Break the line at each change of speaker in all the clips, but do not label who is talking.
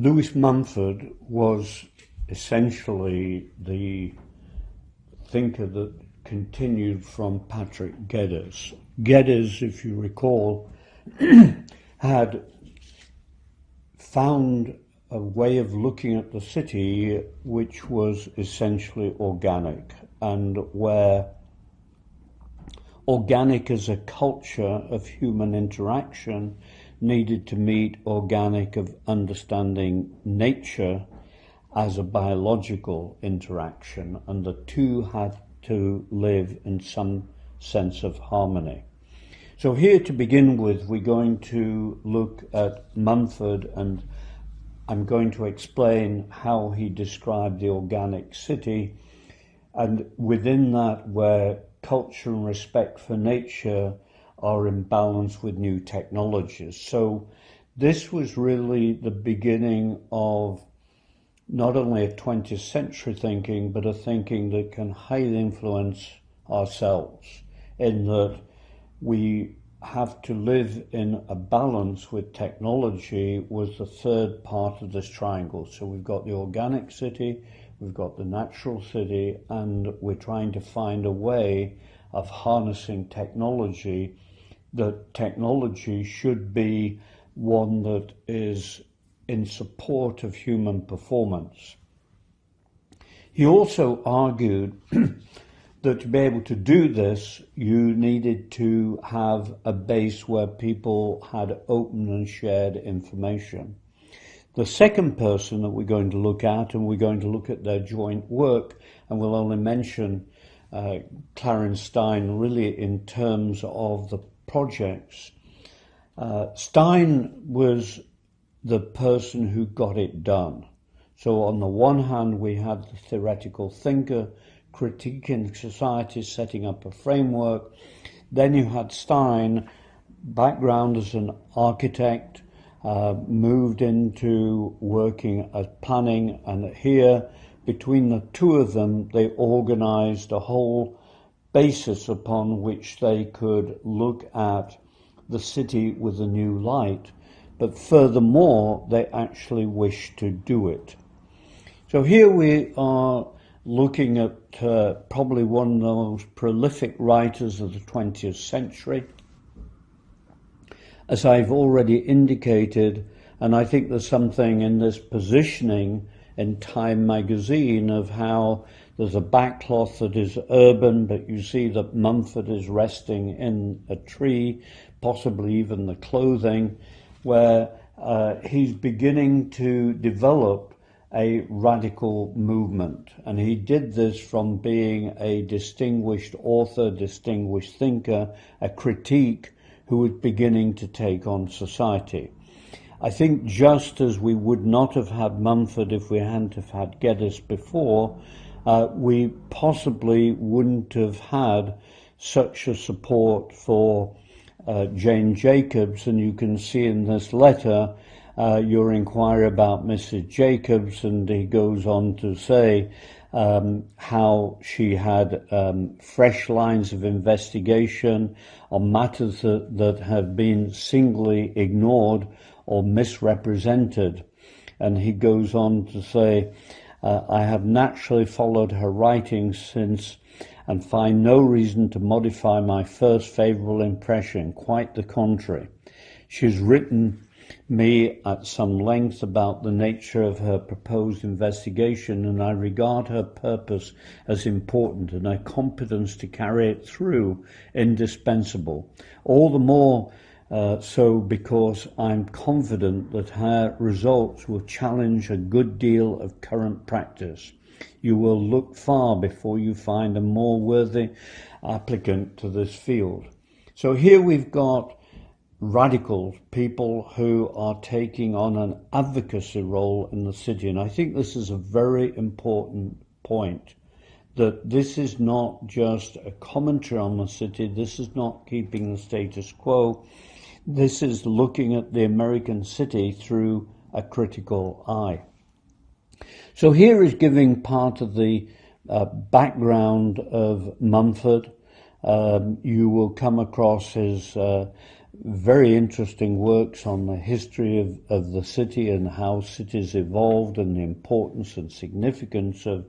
Lewis Mumford was essentially the thinker that continued from Patrick Geddes. Geddes, if you recall, had found a way of looking at the city which was essentially organic, and where organic as a culture of human interaction needed to meet organic of understanding nature as a biological interaction, and the two had to live in some sense of harmony. So here to begin with, we're going to look at Mumford, and I'm going to explain how he described the organic city, and within that where culture and respect for nature are in balance with new technologies. So this was really the beginning of not only a 20th century thinking, but a thinking that can highly influence ourselves, in that we have to live in a balance with technology was the third part of this triangle. So we've got the organic city, we've got the natural city, and we're trying to find a way of harnessing technology. That technology should be one that is in support of human performance. He also argued that to be able to do this, you needed to have a base where people had open and shared information. The second person that we're going to look at, and we're going to look at their joint work, and we'll only mention Clarence Stein really in terms of the projects. Stein was the person who got it done. So on the one hand, we had the theoretical thinker critiquing society, setting up a framework. Then you had Stein, background as an architect, moved into working as planning, and here between the two of them they organized a whole basis upon which they could look at the city with a new light, but furthermore they actually wished to do it. So here we are looking at probably one of the most prolific writers of the 20th century. As I've already indicated, and I think there's something in this positioning in Time magazine of how there's a backcloth that is urban, but you see that Mumford is resting in a tree, possibly even the clothing, where he's beginning to develop a radical movement. And he did this from being a distinguished author, distinguished thinker, a critique who was beginning to take on society. I think just as we would not have had Mumford if we hadn't have had Geddes before, we possibly wouldn't have had such a support for Jane Jacobs. And you can see in this letter your inquiry about Mrs. Jacobs, and he goes on to say how she had fresh lines of investigation on matters that have been singly ignored or misrepresented. And he goes on to say, I have naturally followed her writings since and find no reason to modify my first favourable impression. Quite the contrary. She's written me at some length about the nature of her proposed investigation, and I regard her purpose as important and her competence to carry it through indispensable. All the more so because I'm confident that her results will challenge a good deal of current practice. You will look far before you find a more worthy applicant to this field. So here we've got radical people who are taking on an advocacy role in the city. And I think this is a very important point, that this is not just a commentary on the city, this is not keeping the status quo, this is looking at the American city through a critical eye. So here is giving part of the background of Mumford. You will come across his very interesting works on the history of the city and how cities evolved and the importance and significance of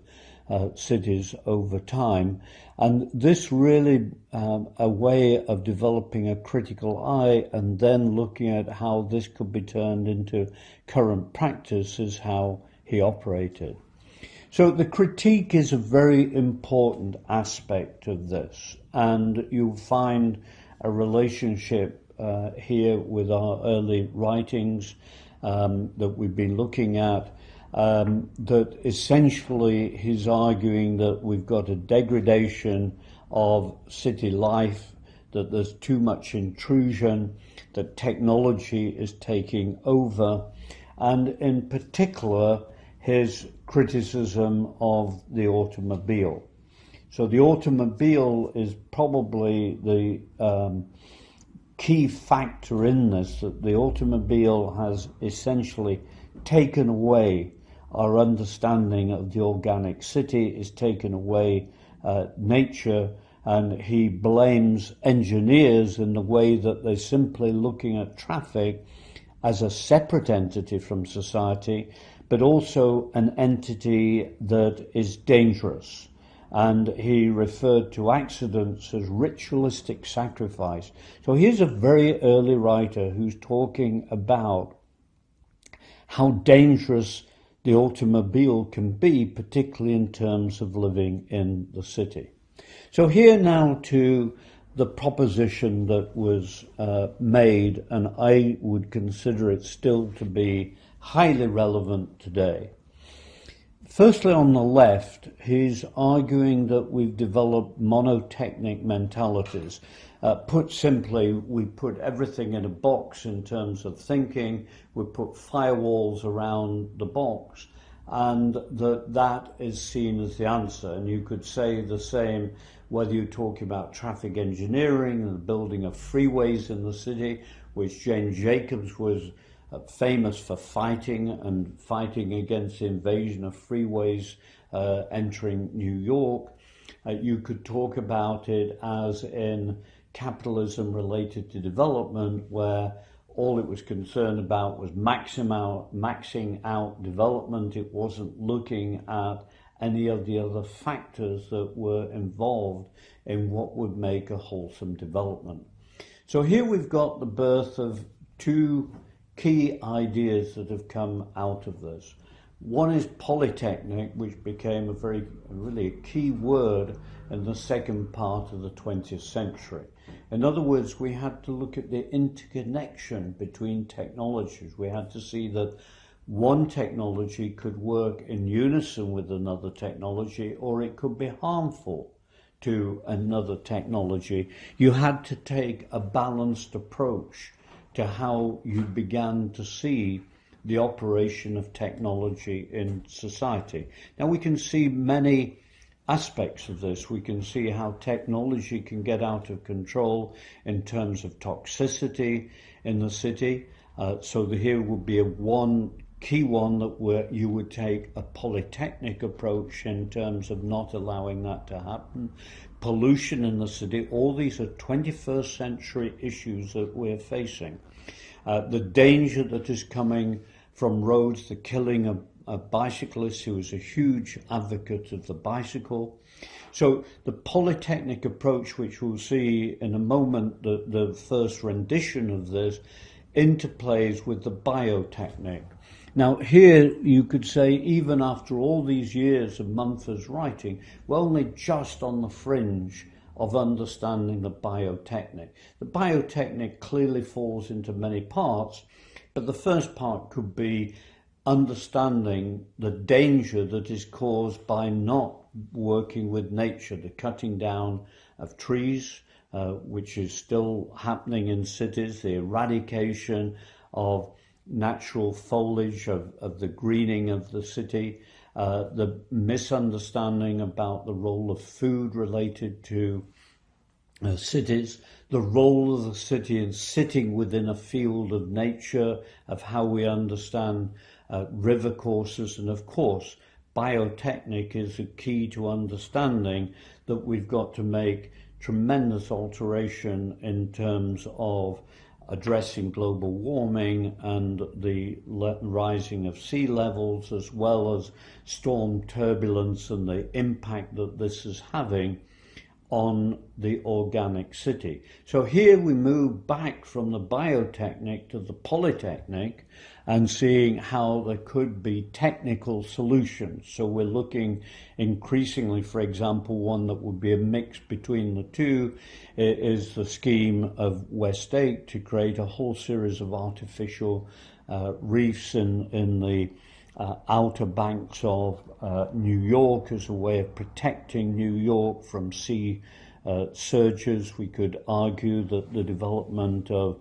cities over time. And this really a way of developing a critical eye and then looking at how this could be turned into current practice is how he operated. So the critique is a very important aspect of this, and you'll find a relationship here with our early writings that we've been looking at, that essentially he's arguing that we've got a degradation of city life, that there's too much intrusion, that technology is taking over, and in particular his criticism of the automobile. So the automobile is probably the key factor in this, that the automobile has essentially taken away our understanding of the organic city, is taken away nature, and he blames engineers in the way that they're simply looking at traffic as a separate entity from society, but also an entity that is dangerous. And he referred to accidents as ritualistic sacrifice. So here's a very early writer who's talking about how dangerous the automobile can be, particularly in terms of living in the city. So here now to the proposition that was made, and I would consider it still to be highly relevant today. Firstly, on the left, he's arguing that we've developed monotechnic mentalities. Put simply, we put everything in a box in terms of thinking, we put firewalls around the box, and that is seen as the answer. And you could say the same whether you talk about traffic engineering and the building of freeways in the city, which Jane Jacobs was famous for fighting against the invasion of freeways entering New York. You could talk about it as in capitalism related to development, where all it was concerned about was maxing out development. It wasn't looking at any of the other factors that were involved in what would make a wholesome development. So here we've got the birth of two key ideas that have come out of this. One is polytechnic, which became really a key word in the second part of the 20th century. In other words, we had to look at the interconnection between technologies. We had to see that one technology could work in unison with another technology, or it could be harmful to another technology. You had to take a balanced approach to how you began to see the operation of technology in society. Now we can see many aspects of this. We can see how technology can get out of control in terms of toxicity in the city. So here would be one key one that where you would take a polytechnic approach in terms of not allowing that to happen. Pollution in the city, all these are 21st century issues that we're facing. The danger that is coming from roads, the killing of bicyclists, who was a huge advocate of the bicycle. So the polytechnic approach, which we'll see in a moment, the first rendition of this, interplays with the biotechnic. Now here you could say, even after all these years of Mumford's writing, we're only just on the fringe of understanding the biotechnic. The biotechnic clearly falls into many parts, but the first part could be understanding the danger that is caused by not working with nature, the cutting down of trees, which is still happening in cities, the eradication of natural foliage, of the greening of the city, the misunderstanding about the role of food related to cities, the role of the city in sitting within a field of nature, of how we understand river courses, and of course biotechnic is a key to understanding that we've got to make tremendous alteration in terms of addressing global warming and the rising of sea levels, as well as storm turbulence and the impact that this is having on the organic city. So here we move back from the biotechnic to the polytechnic and seeing how there could be technical solutions. So we're looking increasingly, for example, one that would be a mix between the two is the scheme of West 8 to create a whole series of artificial reefs in the outer banks of New York as a way of protecting New York from sea surges. We could argue that the development of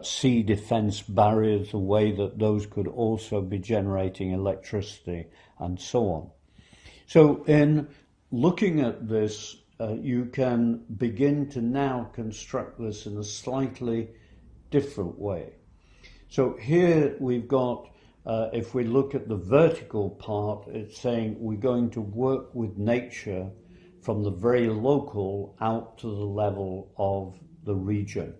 sea defense barriers, a way that those could also be generating electricity and so on. So in looking at this, you can begin to now construct this in a slightly different way. So here we've got if we look at the vertical part, it's saying we're going to work with nature from the very local out to the level of the region,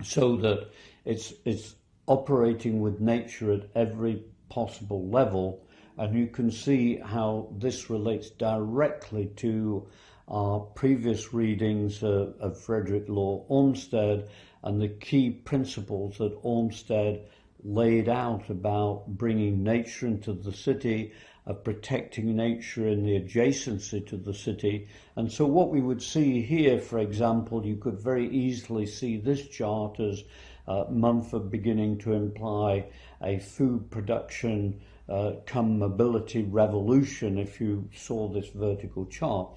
so that it's operating with nature at every possible level. And you can see how this relates directly to our previous readings of Frederick Law Olmsted and the key principles that Olmsted laid out about bringing nature into the city, of protecting nature in the adjacency to the city. And so what we would see here, for example, you could very easily see this chart as Mumford beginning to imply a food production come mobility revolution if you saw this vertical chart.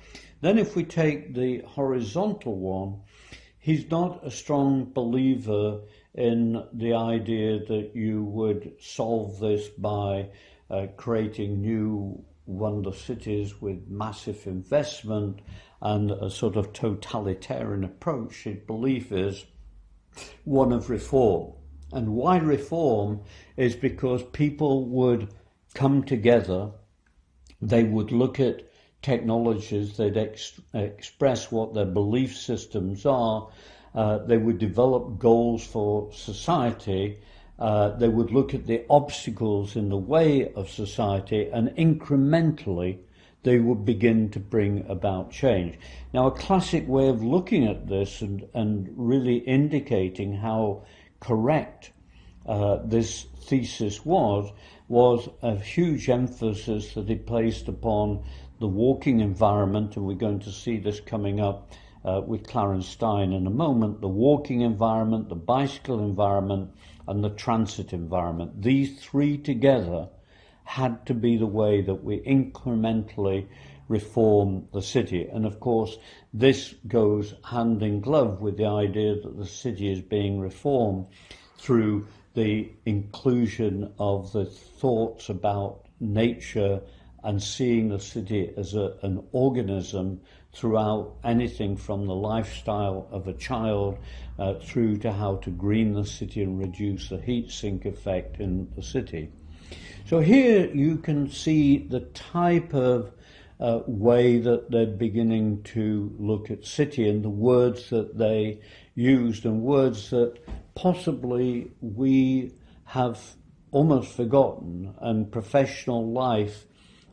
Then if we take the horizontal one, he's not a strong believer in the idea that you would solve this by creating new wonder cities with massive investment and a sort of totalitarian approach. His belief is one of reform. And why reform is because people would come together, they would look at technologies, they'd express what their belief systems are, they would develop goals for society, they would look at the obstacles in the way of society, and incrementally they would begin to bring about change. Now, a classic way of looking at this and really indicating how correct this thesis was a huge emphasis that he placed upon the walking environment, and we're going to see this coming up with Clarence Stein in a moment, the walking environment, the bicycle environment, and the transit environment. These three together had to be the way that we incrementally reform the city. And of course, this goes hand in glove with the idea that the city is being reformed through the inclusion of the thoughts about nature and seeing the city as an organism throughout anything from the lifestyle of a child through to how to green the city and reduce the heat sink effect in the city. So here you can see the type of way that they're beginning to look at city and the words that they used, and words that possibly we have almost forgotten, and professional life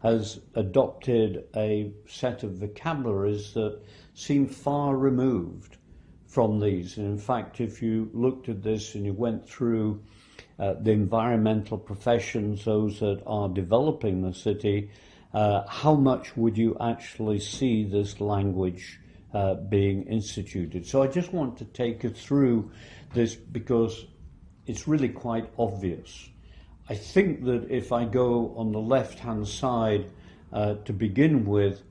has adopted a set of vocabularies that seem far removed from these. And in fact, if you looked at this and you went through the environmental professions, those that are developing the city, how much would you actually see this language being instituted? So I just want to take you through this because it's really quite obvious. I think that if I go on the left-hand side to begin with,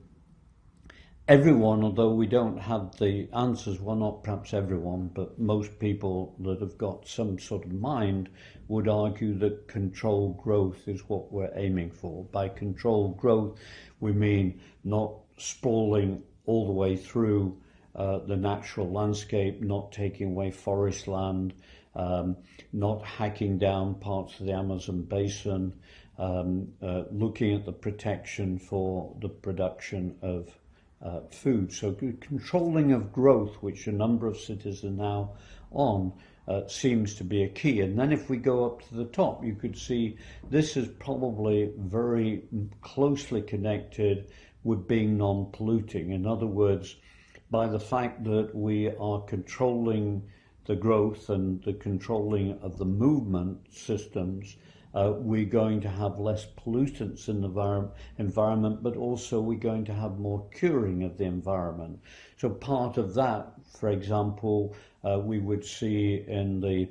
everyone, although we don't have the answers, well, not perhaps everyone, but most people that have got some sort of mind would argue that controlled growth is what we're aiming for. By controlled growth, we mean not sprawling all the way through the natural landscape, not taking away forest land, not hacking down parts of the Amazon basin, looking at the protection for the production of food. So controlling of growth, which a number of cities are now on, seems to be a key. And then if we go up to the top, you could see this is probably very closely connected with being non-polluting. In other words, by the fact that we are controlling the growth and the controlling of the movement systems, we're going to have less pollutants in the environment, but also we're going to have more curing of the environment. So part of that, for example, we would see in the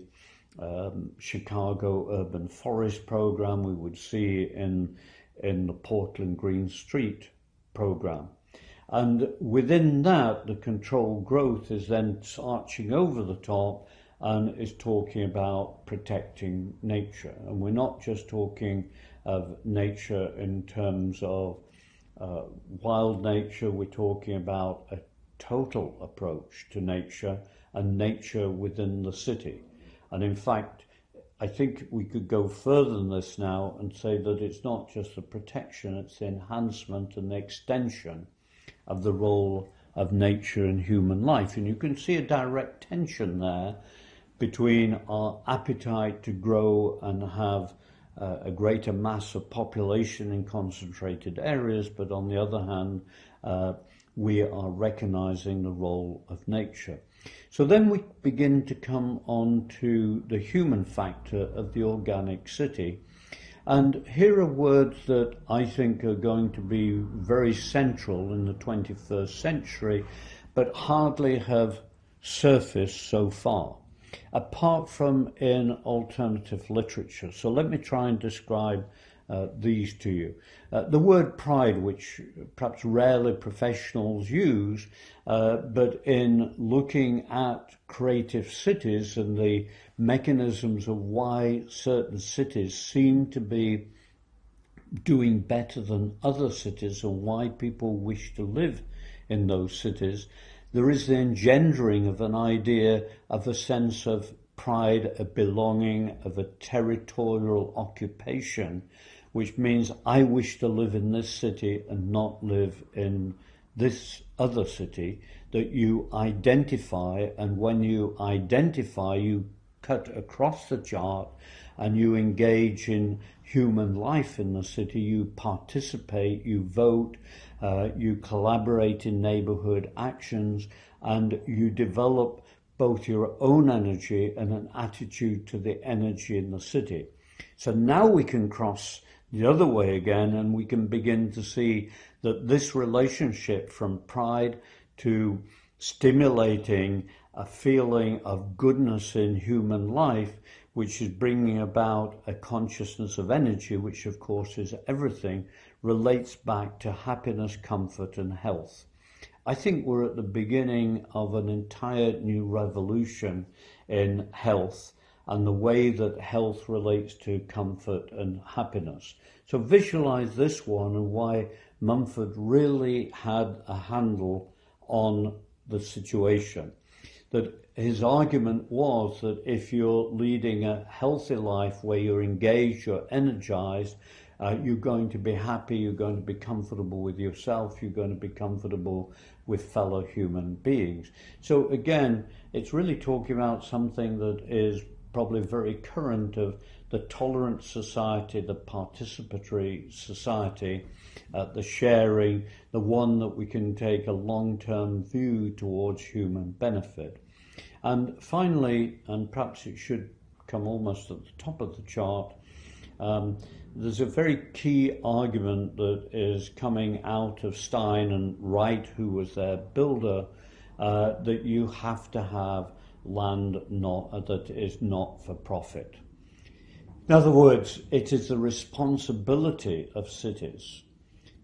Chicago Urban Forest Program, we would see in the Portland Green Street Program. And within that, the controlled growth is then arching over the top and is talking about protecting nature. And we're not just talking of nature in terms of wild nature, we're talking about a total approach to nature and nature within the city. And in fact, I think we could go further than this now and say that it's not just the protection, it's the enhancement and the extension of the role of nature in human life. And you can see a direct tension there between our appetite to grow and have a greater mass of population in concentrated areas, but on the other hand, we are recognizing the role of nature. So then we begin to come on to the human factor of the organic city. And here are words that I think are going to be very central in the 21st century, but hardly have surfaced so far, apart from in alternative literature. So let me try and describe these to you. The word pride, which perhaps rarely professionals use, but in looking at creative cities and the mechanisms of why certain cities seem to be doing better than other cities and why people wish to live in those cities, there is the engendering of an idea of a sense of pride, a belonging, of a territorial occupation, which means I wish to live in this city and not live in this other city, that you identify, and when you identify, you cut across the chart and you engage in human life in the city, you participate, you vote, you collaborate in neighborhood actions, and you develop both your own energy and an attitude to the energy in the city. So now we can cross the other way again, and we can begin to see that this relationship from pride to stimulating a feeling of goodness in human life, which is bringing about a consciousness of energy, which of course is everything, relates back to happiness, comfort and health. I think we're at the beginning of an entire new revolution in health and the way that health relates to comfort and happiness. So visualize this one and why Mumford really had a handle on the situation. That his argument was that if you're leading a healthy life where you're engaged, you're energized, you're going to be happy, you're going to be comfortable with yourself, you're going to be comfortable with fellow human beings. So again, it's really talking about something that is probably very current of the tolerant society, the participatory society, the sharing, the one that we can take a long-term view towards human benefit. And finally, and perhaps it should come almost at the top of the chart, there's a very key argument that is coming out of Stein and Wright, who was their builder, that you have to have land that is not for profit. In other words, it is the responsibility of cities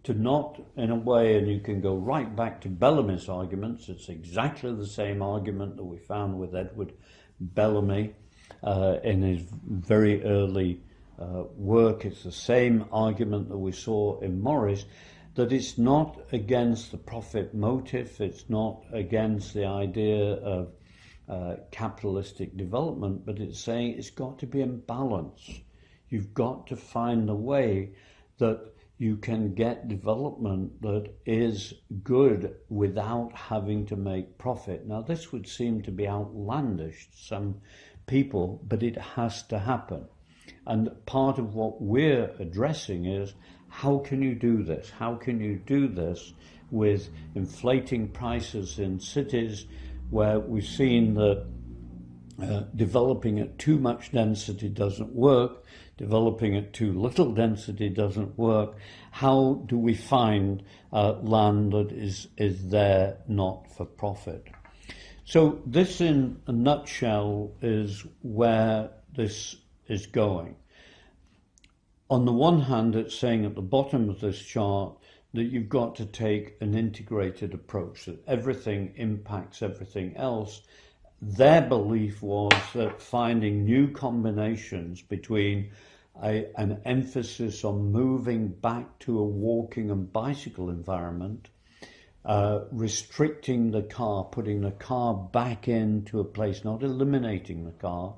to not, in a way, and you can go right back to Bellamy's arguments, it's exactly the same argument that we found with Edward Bellamy in his very early work. It's the same argument that we saw in Morris, that it's not against the profit motive, it's not against the idea of capitalistic development, but it's saying it's got to be in balance. You've got to find a way that you can get development that is good without having to make profit. Now, this would seem to be outlandish to some people, but it has to happen. And part of what we're addressing is, how can you do this? How can you do this with inflating prices in cities where we've seen that developing at too much density doesn't work, developing at too little density doesn't work? How do we find land that is there not for profit? So this, in a nutshell, is where this is going. On the one hand, it's saying at the bottom of this chart that you've got to take an integrated approach, that everything impacts everything else. Their belief was that finding new combinations between an emphasis on moving back to a walking and bicycle environment, restricting the car, putting the car back into a place, not eliminating the car,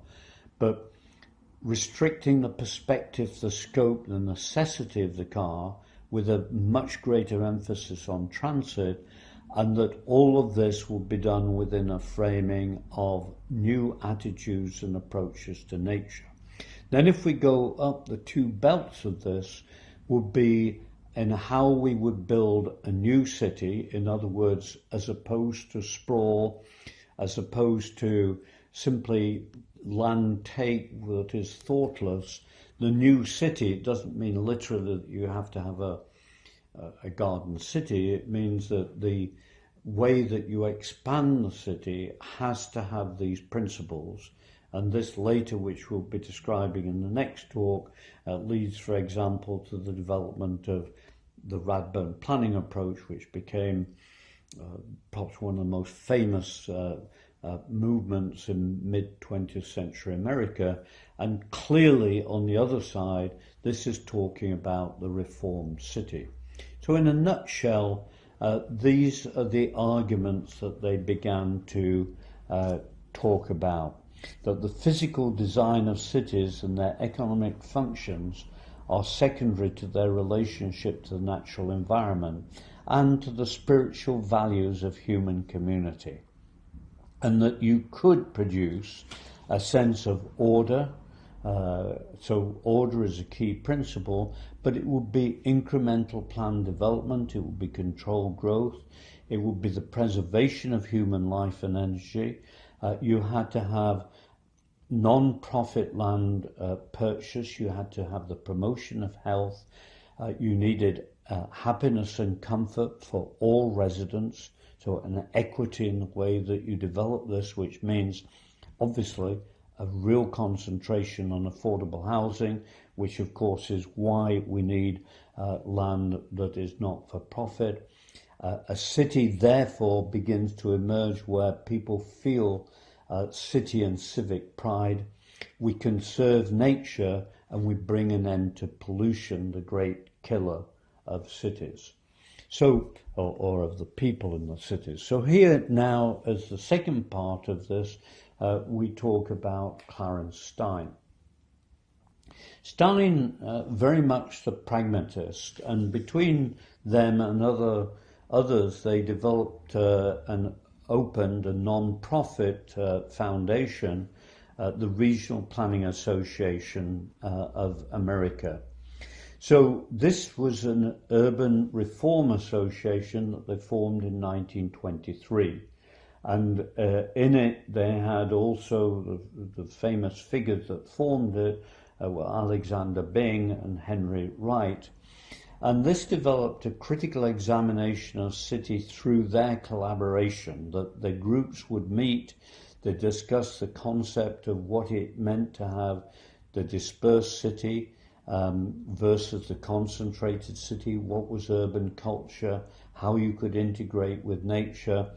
but restricting the perspective, the scope, the necessity of the car with a much greater emphasis on transit, and that all of this will be done within a framing of new attitudes and approaches to nature. Then if we go up, the two belts of this would be in how we would build a new city. In other words, as opposed to sprawl, as opposed to simply land take that is thoughtless, the new city, it doesn't mean literally that you have to have a garden city. It means that the way that you expand the city has to have these principles. And this later, which we'll be describing in the next talk, leads, for example, to the development of the Radburn planning approach, which became perhaps one of the most famous movements in mid-20th century America. And clearly, on the other side, this is talking about the reformed city. So in a nutshell, these are the arguments that they began to talk about, that the physical design of cities and their economic functions are secondary to their relationship to the natural environment and to the spiritual values of human community, and that you could produce a sense of order. So order is a key principle, but it would be incremental planned development, it would be controlled growth, it would be the preservation of human life and energy. You had to have non-profit land purchase, you had to have the promotion of health, you needed happiness and comfort for all residents, so an equity in the way that you develop this, which means obviously a real concentration on affordable housing, which of course is why we need land that is not for profit. A city therefore begins to emerge where people feel city and civic pride. We conserve nature and we bring an end to pollution, the great killer of cities. So, or of the people in the cities. So here now, as the second part of this, we talk about Clarence Stein. Stein, very much the pragmatist, and between them and others, they developed and opened a non-profit foundation, the Regional Planning Association of America. So this was an urban reform association that they formed in 1923. And in it, they had also the famous figures that formed it were Alexander Byng and Henry Wright. And this developed a critical examination of city through their collaboration, that the groups would meet, they discuss the concept of what it meant to have the dispersed city versus the concentrated city, what was urban culture, how you could integrate with nature,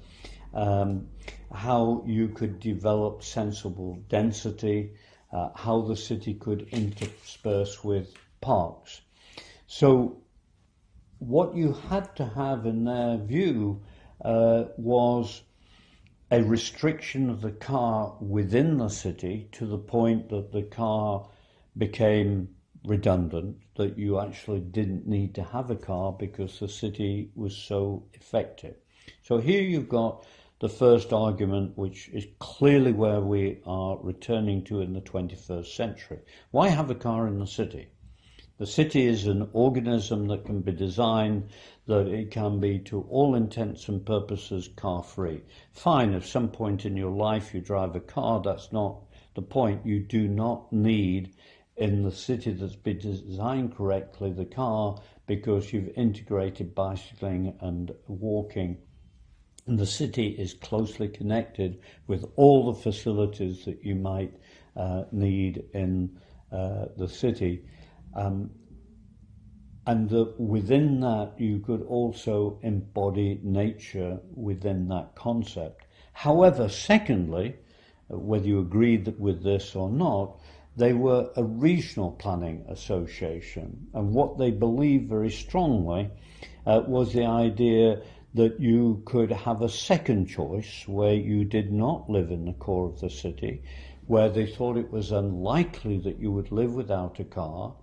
how you could develop sensible density, how the city could intersperse with parks. So what you had to have in their view was a restriction of the car within the city to the point that the car became redundant, that you actually didn't need to have a car because the city was so effective. So here you've got the first argument, which is clearly where we are returning to in the 21st century. Why have a car in the city? The city is an organism that can be designed that it can be, to all intents and purposes, car-free. Fine, at some point in your life you drive a car, that's not the point. You do not need, in the city that's been designed correctly, the car, because you've integrated bicycling and walking. And the city is closely connected with all the facilities that you might need in the city. And that within that you could also embody nature within that concept. However, secondly, whether you agreed with this or not, they were a regional planning association, and what they believed very strongly was the idea that you could have a second choice where you did not live in the core of the city, where they thought it was unlikely that you would live without a car,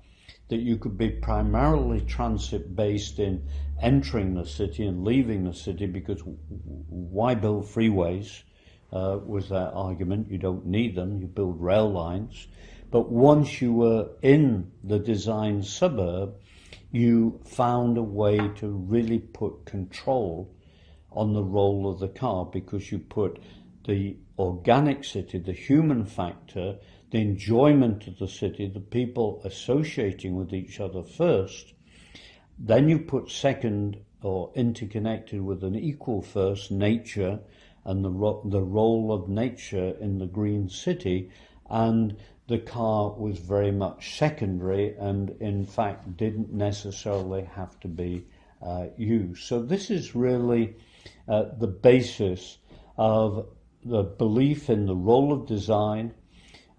that you could be primarily transit based in entering the city and leaving the city, because why build freeways was their argument. You don't need them, you build rail lines. But once you were in the designed suburb, you found a way to really put control on the role of the car, because you put the organic city, the human factor, the enjoyment of the city, the people associating with each other first. Then you put second, or interconnected with an equal first, nature and the role of nature in the green city, and the car was very much secondary and in fact didn't necessarily have to be used. So this is really the basis of the belief in the role of design,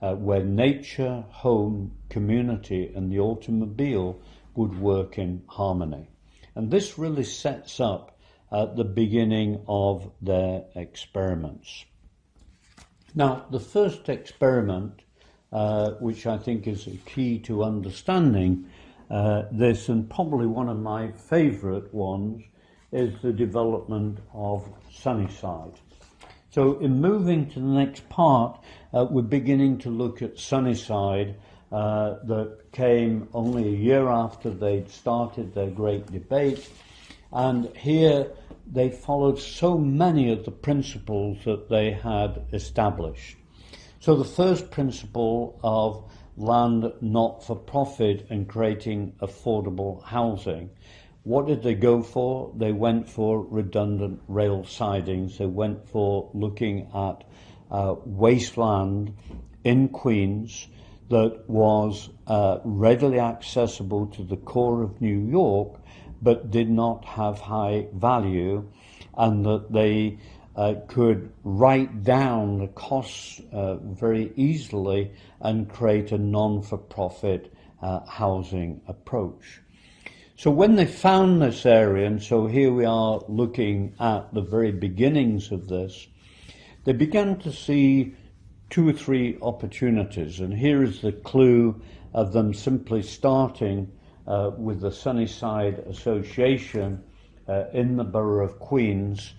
where nature, home, community and the automobile would work in harmony. And this really sets up the beginning of their experiments. Now, the first experiment, which I think is a key to understanding this, and probably one of my favourite ones, is the development of Sunnyside. So in moving to the next part, we're beginning to look at Sunnyside, that came only a year after they'd started their great debate. And here they followed so many of the principles that they had established. So the first principle of land not for profit and creating affordable housing. What did they go for? They went for redundant rail sidings. They went for looking at wasteland in Queens that was readily accessible to the core of New York, but did not have high value, and that they could write down the costs very easily and create a non-for-profit housing approach. So when they found this area, and so here we are looking at the very beginnings of this, they began to see 2 or 3 opportunities. And here is the clue of them simply starting with the Sunnyside Association in the borough of Queens,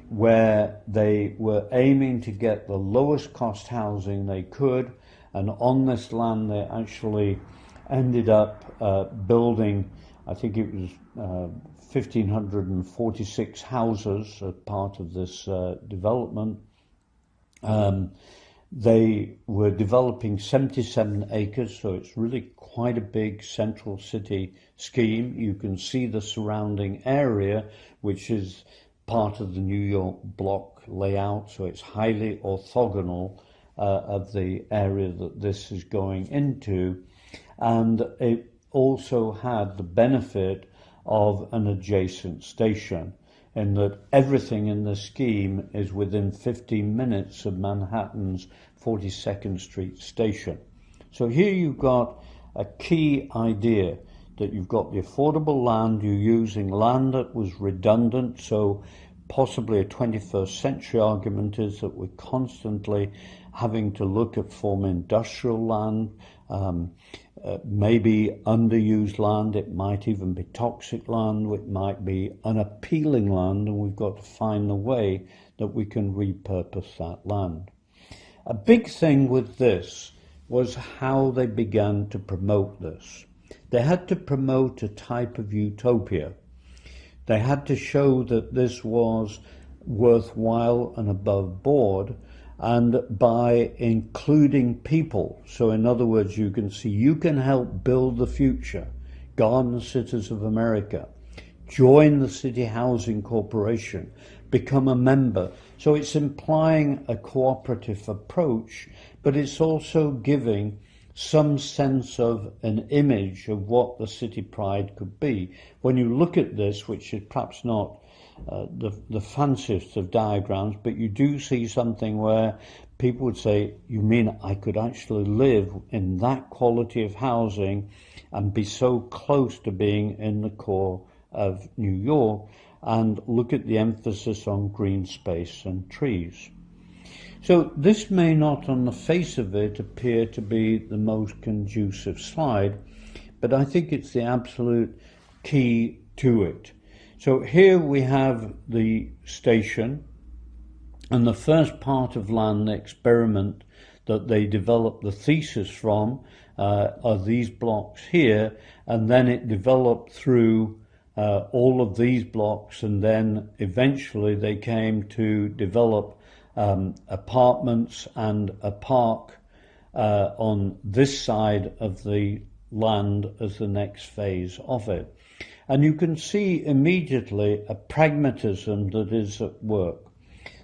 where they were aiming to get the lowest cost housing they could. And on this land they actually ended up building, I think it was 1,546 houses as part of this development. They were developing 77 acres, so it's really quite a big central city scheme. You can see the surrounding area, which is part of the New York block layout, so it's highly orthogonal of the area that this is going into. And it also had the benefit of an adjacent station, in that everything in the scheme is within 15 minutes of Manhattan's 42nd Street station. So here you've got a key idea, that you've got the affordable land, you're using land that was redundant. So possibly a 21st century argument is that we're constantly having to look at form industrial land, maybe underused land, it might even be toxic land, it might be unappealing land, and we've got to find a way that we can repurpose that land. A big thing with this was how they began to promote this. They had to promote a type of utopia. They had to show that this was worthwhile and above board, and by including people. So in other words, you can see you can help build the future. Garden Cities of America. Join the City Housing Corporation. Become a member. So it's implying a cooperative approach, but it's also giving some sense of an image of what the city pride could be. When you look at this, which is perhaps not the fanciest of diagrams, but you do see something where people would say, you mean I could actually live in that quality of housing and be so close to being in the core of New York, and look at the emphasis on green space and trees. So this may not on the face of it appear to be the most conducive slide, but I think it's the absolute key to it. So here we have the station, and the first part of land experiment that they developed the thesis from are these blocks here, and then it developed through all of these blocks, and then eventually they came to develop apartments and a park on this side of the land as the next phase of it. And you can see immediately a pragmatism that is at work.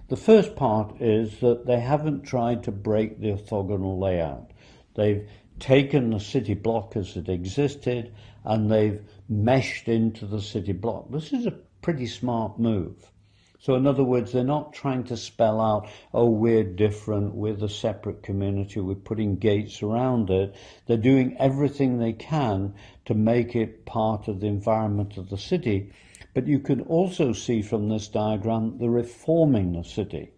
The first part is that they haven't tried to break the orthogonal layout. They've taken the city block as it existed and they've meshed into the city block. This is a pretty smart move. So in other words, they're not trying to spell out, oh, we're different, we're a separate community, we're putting gates around it. They're doing everything they can to make it part of the environment of the city. But you can also see from this diagram, they're reforming the city.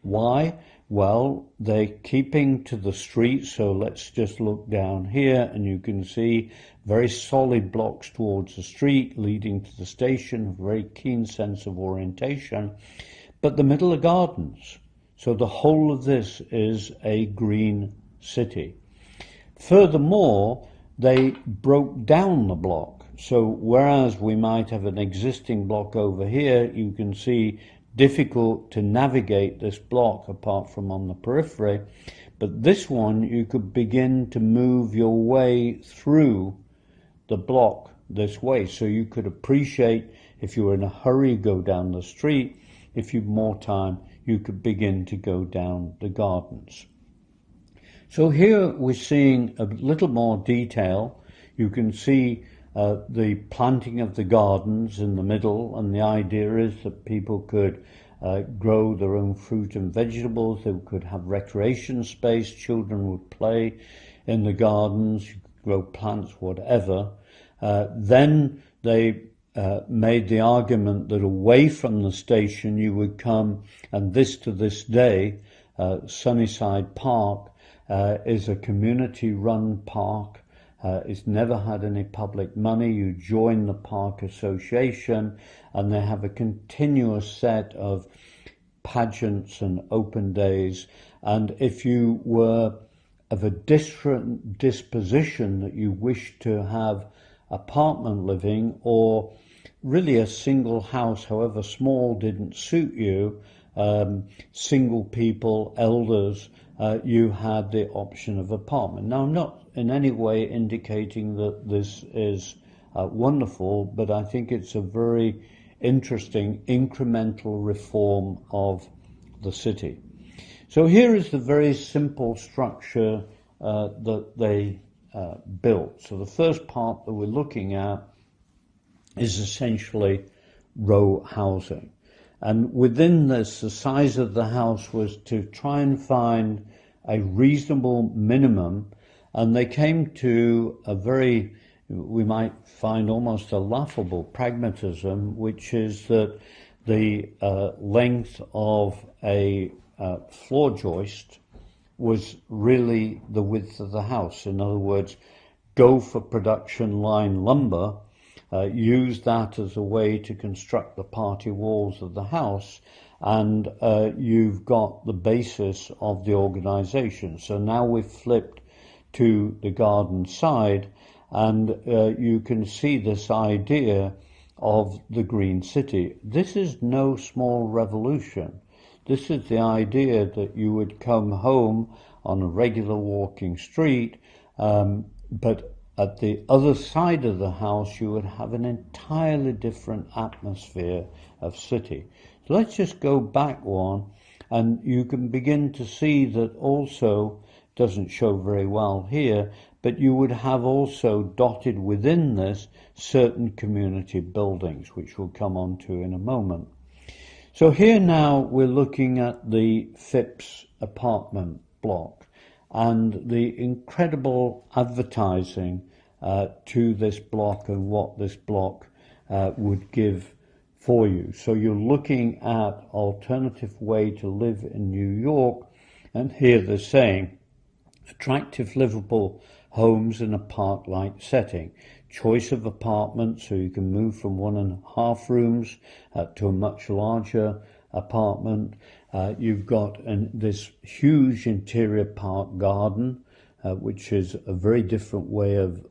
Why? Well, they're keeping to the street, so let's just look down here and you can see very solid blocks towards the street leading to the station, a very keen sense of orientation, but the middle are gardens. So the whole of this is a green city. Furthermore, they broke down the block. So whereas we might have an existing block over here, you can see difficult to navigate this block apart from on the periphery, but this one you could begin to move your way through the block this way, so you could appreciate if you were in a hurry go down the street, if you've more time you could begin to go down the gardens. So here we're seeing a little more detail. You can see the planting of the gardens in the middle, and the idea is that people could grow their own fruit and vegetables. They could have recreation space. Children would play in the gardens, you could grow plants, whatever. Then they made the argument that away from the station you would come, and this to this day, Sunnyside Park is a community-run park. It's never had any public money. You join the park association and they have a continuous set of pageants and open days. And if you were of a different disposition that you wished to have apartment living, or really a single house, however small, didn't suit you, single people, elders, you had the option of apartment. Now, I'm not in any way indicating that this is wonderful, but I think it's a very interesting incremental reform of the city. So here is the very simple structure that they built. So the first part that we're looking at is essentially row housing. And within this, the size of the house was to try and find a reasonable minimum, and they came to a very, we might find almost a laughable pragmatism, which is that the length of a floor joist was really the width of the house. In other words, go for production line lumber, use that as a way to construct the party walls of the house, and you've got the basis of the organization. So now we've flipped to the garden side, and you can see this idea of the green city. This is no small revolution. This is the idea that you would come home on a regular walking street, but at the other side of the house you would have an entirely different atmosphere of city. So let's just go back one, and you can begin to see that also, doesn't show very well here, but you would have also dotted within this certain community buildings, which we'll come on to in a moment. So here now we're looking at the Phipps apartment block and the incredible advertising to this block and what this block would give for you. So you're looking at alternative way to live in New York, and here they're saying attractive livable homes in a park-like setting, choice of apartments, so you can move from 1.5 rooms to a much larger apartment. You've got this huge interior park garden, which is a very different way of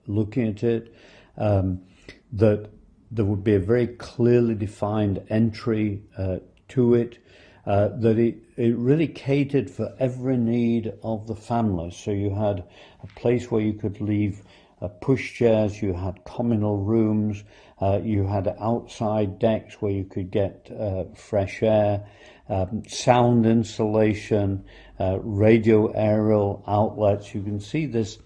looking at it, that there would be a very clearly defined entry to it, that it really catered for every need of the family. So you had a place where you could leave pushchairs, you had communal rooms, you had outside decks where you could get fresh air, sound insulation, radio aerial outlets. You can see this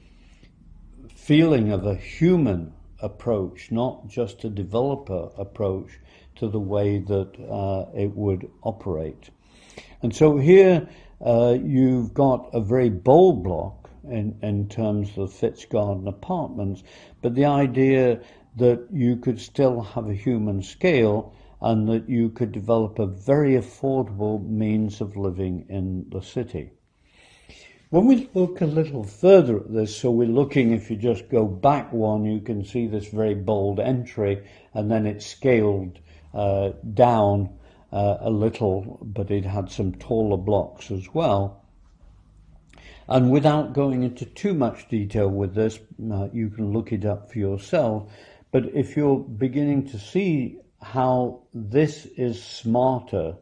feeling of a human approach, not just a developer approach to the way that it would operate. And so here you've got a very bold block in terms of Fitz Garden Apartments, but the idea that you could still have a human scale and that you could develop a very affordable means of living in the city. When we look a little further at this, so we're looking, if you just go back one, you can see this very bold entry, and then it's scaled down a little, but it had some taller blocks as well. And without going into too much detail with this, you can look it up for yourself. But if you're beginning to see how this is smarter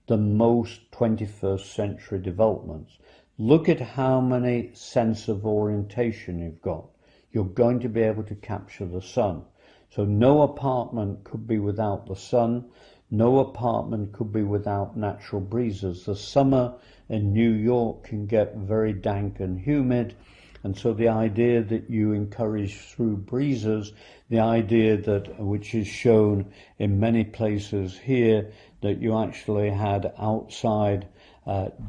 than most 21st century developments, look at how many sense of orientation you've got. You're going to be able to capture the sun. So no apartment could be without the sun. No apartment could be without natural breezes. The summer in New York can get very dank and humid, and so the idea that you encourage through breezes, the idea that, which is shown in many places here, that you actually had outside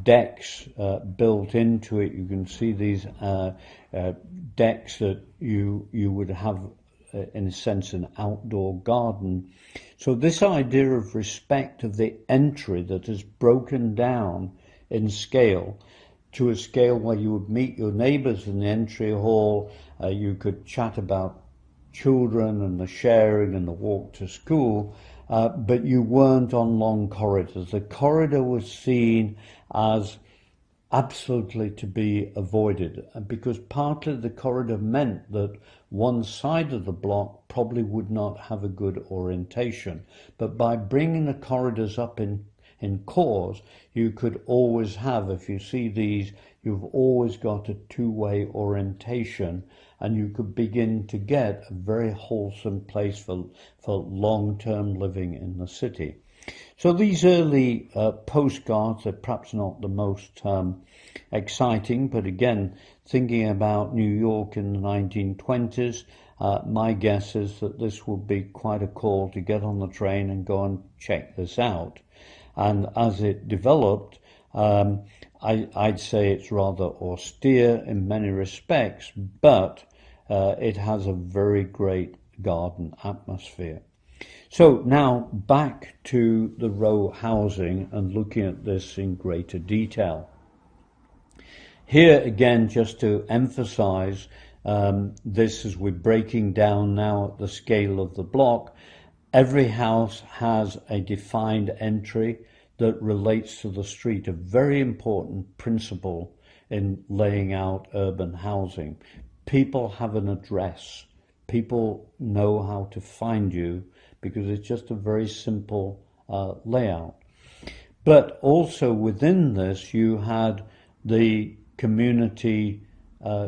decks built into it. You can see these decks that you would have, in a sense, an outdoor garden. So this idea of respect of the entry that is broken down in scale to a scale where you would meet your neighbours in the entry hall, you could chat about children and the sharing and the walk to school, but you weren't on long corridors. The corridor was seen as absolutely to be avoided, because partly the corridor meant that one side of the block probably would not have a good orientation, but by bringing the corridors up in cores, you could always have, if you see these, you've always got a two-way orientation, and you could begin to get a very wholesome place for long-term living in the city. So these early postcards are perhaps not the most exciting, but again, thinking about New York in the 1920s, my guess is that this would be quite a call to get on the train and go and check this out. And as it developed, I'd say it's rather austere in many respects, but it has a very great garden atmosphere. So now back to the row housing and looking at this in greater detail. Here again, just to emphasize, This, as we're breaking down now at the scale of the block, every house has a defined entry that relates to the street, a very important principle in laying out urban housing. People have an address. People know how to find you because it's just a very simple layout. But also within this, you had the community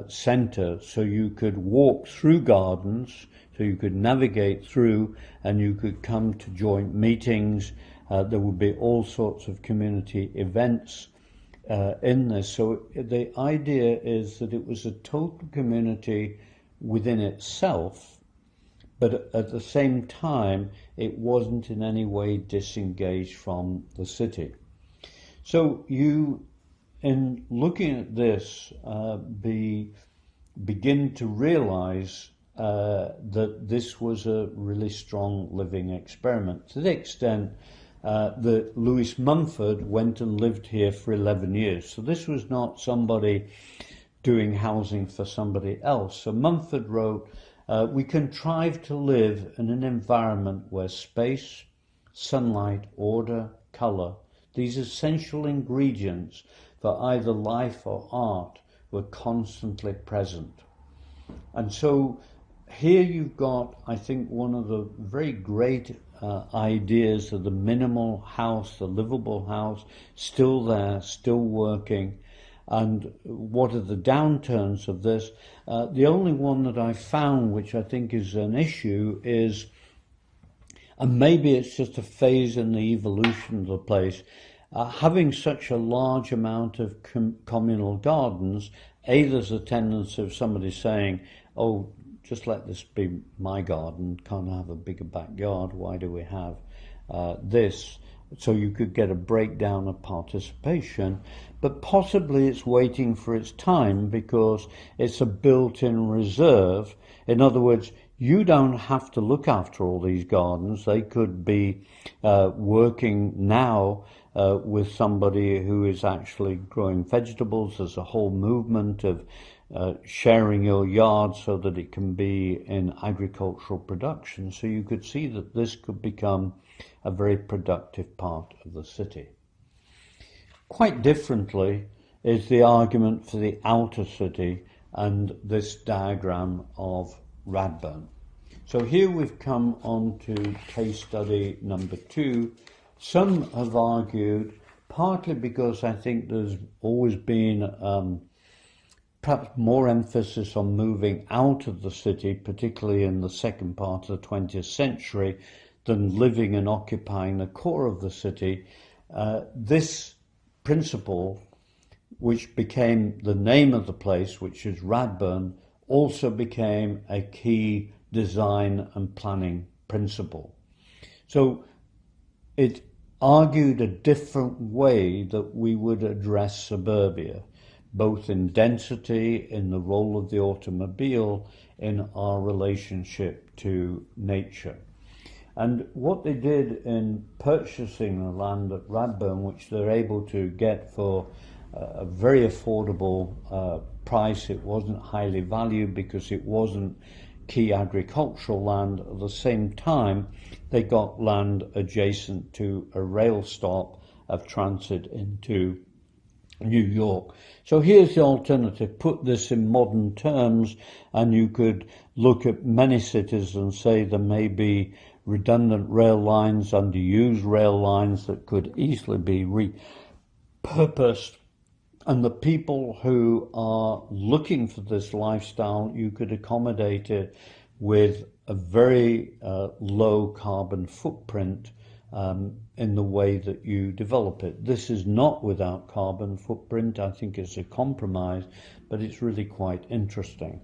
centre, so you could walk through gardens, so you could navigate through, and you could come to joint meetings. There would be all sorts of community events in this. So the idea is that it was a total community within itself, but at the same time, it wasn't in any way disengaged from the city. So you, in looking at this, begin to realize that this was a really strong living experiment, to the extent that Lewis Mumford went and lived here for 11 years. So this was not somebody doing housing for somebody else. So Mumford wrote, we contrive to live in an environment where space, sunlight, order, colour, these essential ingredients for either life or art, were constantly present. And so here you've got, I think, one of the very great ideas of the minimal house, the livable house, still there, still working. And what are the downturns of this? The only one that I found, which I think is an issue, is, and maybe it's just a phase in the evolution of the place, having such a large amount of communal gardens, there's a tendency of somebody saying, oh, just let this be my garden, can't I have a bigger backyard, why do we have this? So you could get a breakdown of participation, but possibly it's waiting for its time because it's a built-in reserve. In other words, you don't have to look after all these gardens. They could be working now with somebody who is actually growing vegetables. There's a whole movement of sharing your yard so that it can be in agricultural production. So you could see that this could become a very productive part of the city. Quite differently is the argument for the outer city and this diagram of Radburn. So here we've come on to case study number 2. Some have argued, partly because I think there's always been perhaps more emphasis on moving out of the city, particularly in the second part of the 20th century, than living and occupying the core of the city. This principle, which became the name of the place, which is Radburn, also became a key design and planning principle. So it argued a different way that we would address suburbia, both in density, in the role of the automobile, in our relationship to nature. And what they did in purchasing the land at Radburn, which they're able to get for a very affordable price, it wasn't highly valued because it wasn't key agricultural land. At the same time, they got land adjacent to a rail stop of transit into New York. So here's the alternative. Put this in modern terms, and you could look at many cities and say there may be redundant rail lines, underused rail lines that could easily be repurposed. And the people who are looking for this lifestyle, you could accommodate it with a very low carbon footprint in the way that you develop it. This is not without carbon footprint. I think it's a compromise, but it's really quite interesting.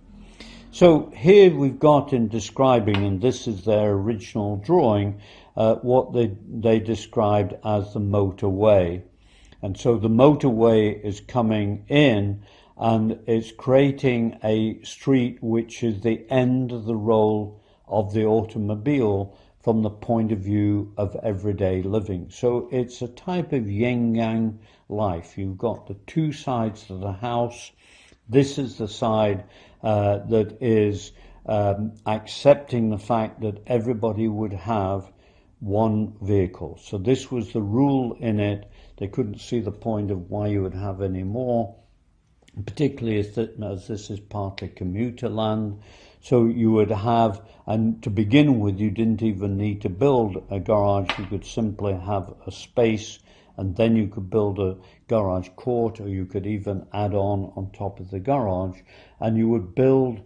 So here we've got in describing, and this is their original drawing, what they described as the motorway. And so the motorway is coming in and it's creating a street which is the end of the role of the automobile from the point of view of everyday living. So it's a type of yin-yang life. You've got the two sides of the house. This is the side that is accepting the fact that everybody would have one vehicle. So this was the rule in it. They couldn't see the point of why you would have any more, particularly as this is partly commuter land. So you would have, and to begin with, you didn't even need to build a garage. You could simply have a space, and then you could build a garage court, or you could even add on top of the garage, and you would build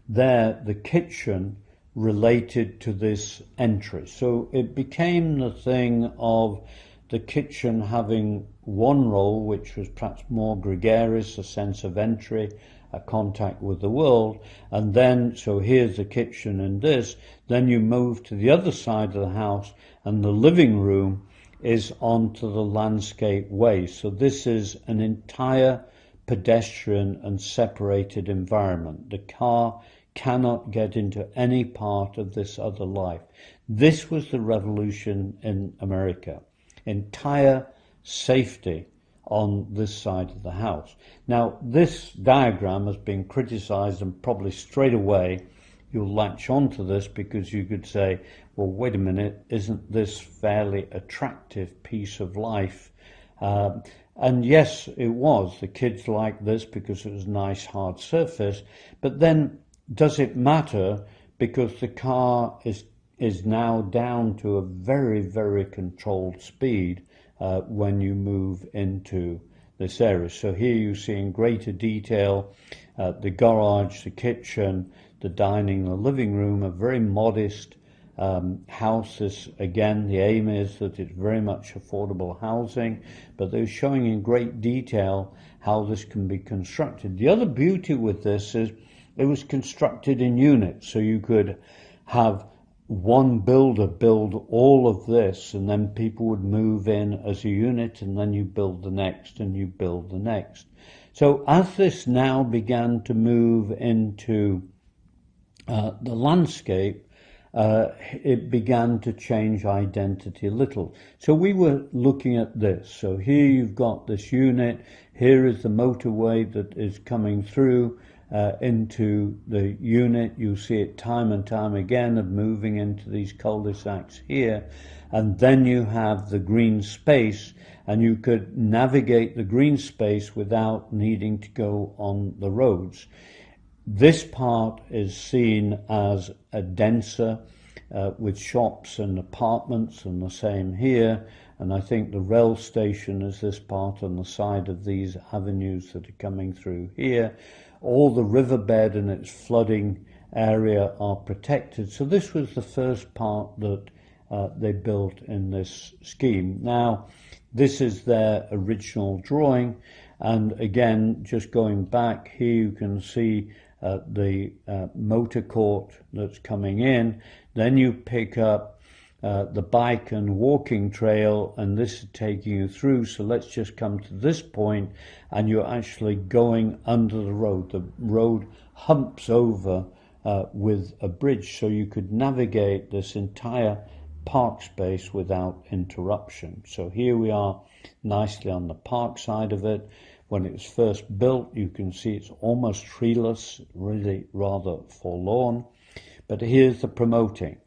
there the kitchen related to this entry. So it became the thing of the kitchen having one role, which was perhaps more gregarious, a sense of entry, a contact with the world. And then, so here's the kitchen and this, then you move to the other side of the house, and the living room is onto the landscape way. So this is an entire pedestrian and separated environment. The car cannot get into any part of this other life. This was the revolution in America. Entire safety on this side of the house. Now, this diagram has been criticized, and probably straight away you'll latch onto this because you could say, well, wait a minute, isn't this fairly attractive piece of life? And yes, it was. The kids liked this because it was a nice hard surface. But then, does it matter? Because the car is now down to a very, very controlled speed when you move into this area. So here you see in greater detail the garage, the kitchen, the dining, the living room, a very modest house. This, again, the aim is that it's very much affordable housing, but they're showing in great detail how this can be constructed. The other beauty with this is it was constructed in units, so you could have one builder build all of this, and then people would move in as a unit, and then you build the next, and you build the next. So as this now began to move into the landscape, it began to change identity a little. So we were looking at this. So here you've got this unit. Here is the motorway that is coming through into the unit. You see it time and time again of moving into these cul-de-sacs here. And then you have the green space, and you could navigate the green space without needing to go on the roads. This part is seen as a denser with shops and apartments, and the same here. And I think the rail station is this part on the side of these avenues that are coming through here. All the riverbed and its flooding area are protected. So this was the first part that they built in this scheme. Now, this is their original drawing. And again, just going back here, you can see the motor court that's coming in. Then you pick up the bike and walking trail, and this is taking you through. So let's just come to this point, and you're actually going under the road. The road humps over with a bridge, so you could navigate this entire park space without interruption. So here we are nicely on the park side of it. When it was first built, you can see it's almost treeless, really rather forlorn. But here's the promoting.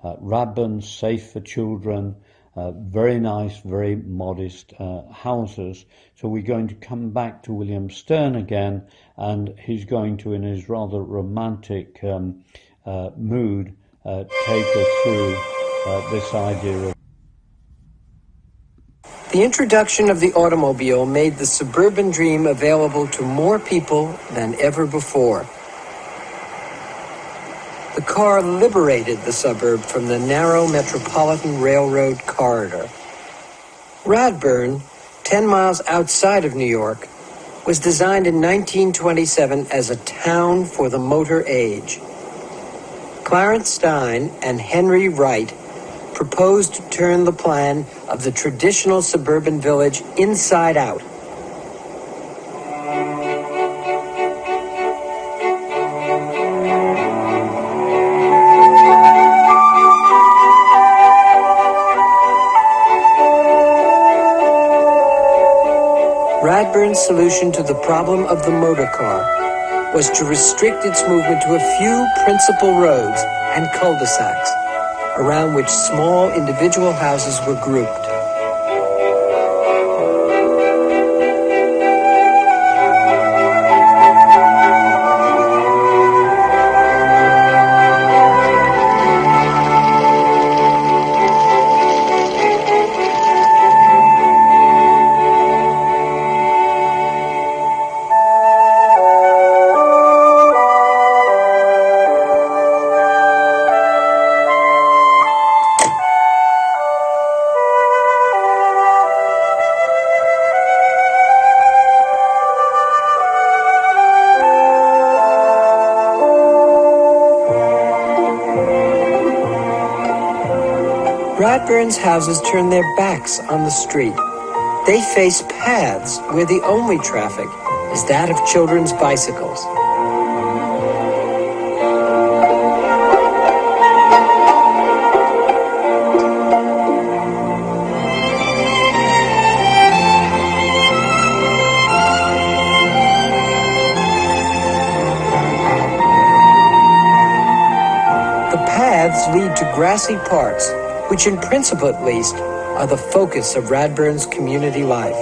Radburn, safe for children, very nice, very modest houses. So we're going to come back to William Stern again, and he's going to, in his rather romantic mood, take us through this idea of.
The introduction of the automobile made the suburban dream available to more people than ever before. The car liberated the suburb from the narrow Metropolitan Railroad corridor. Radburn, 10 miles outside of New York, was designed in 1927 as a town for the motor age. Clarence Stein and Henry Wright proposed to turn the plan of the traditional suburban village inside out. Radburn's solution to the problem of the motor car was to restrict its movement to a few principal roads and cul-de-sacs, around which small individual houses were grouped. Radburn's houses turn their backs on the street. They face paths where the only traffic is that of children's bicycles. The paths lead to grassy parks, which in principle at least, are the focus of Radburn's community life.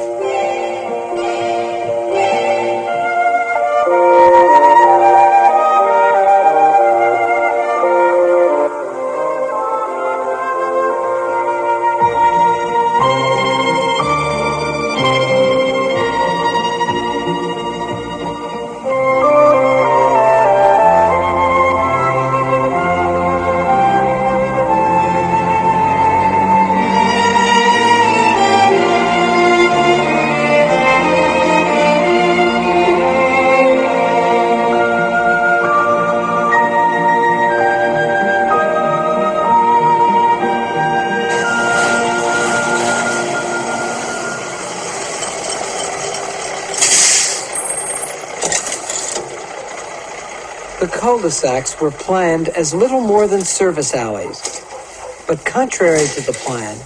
The cul-de-sacs were planned as little more than service alleys, but contrary to the plan,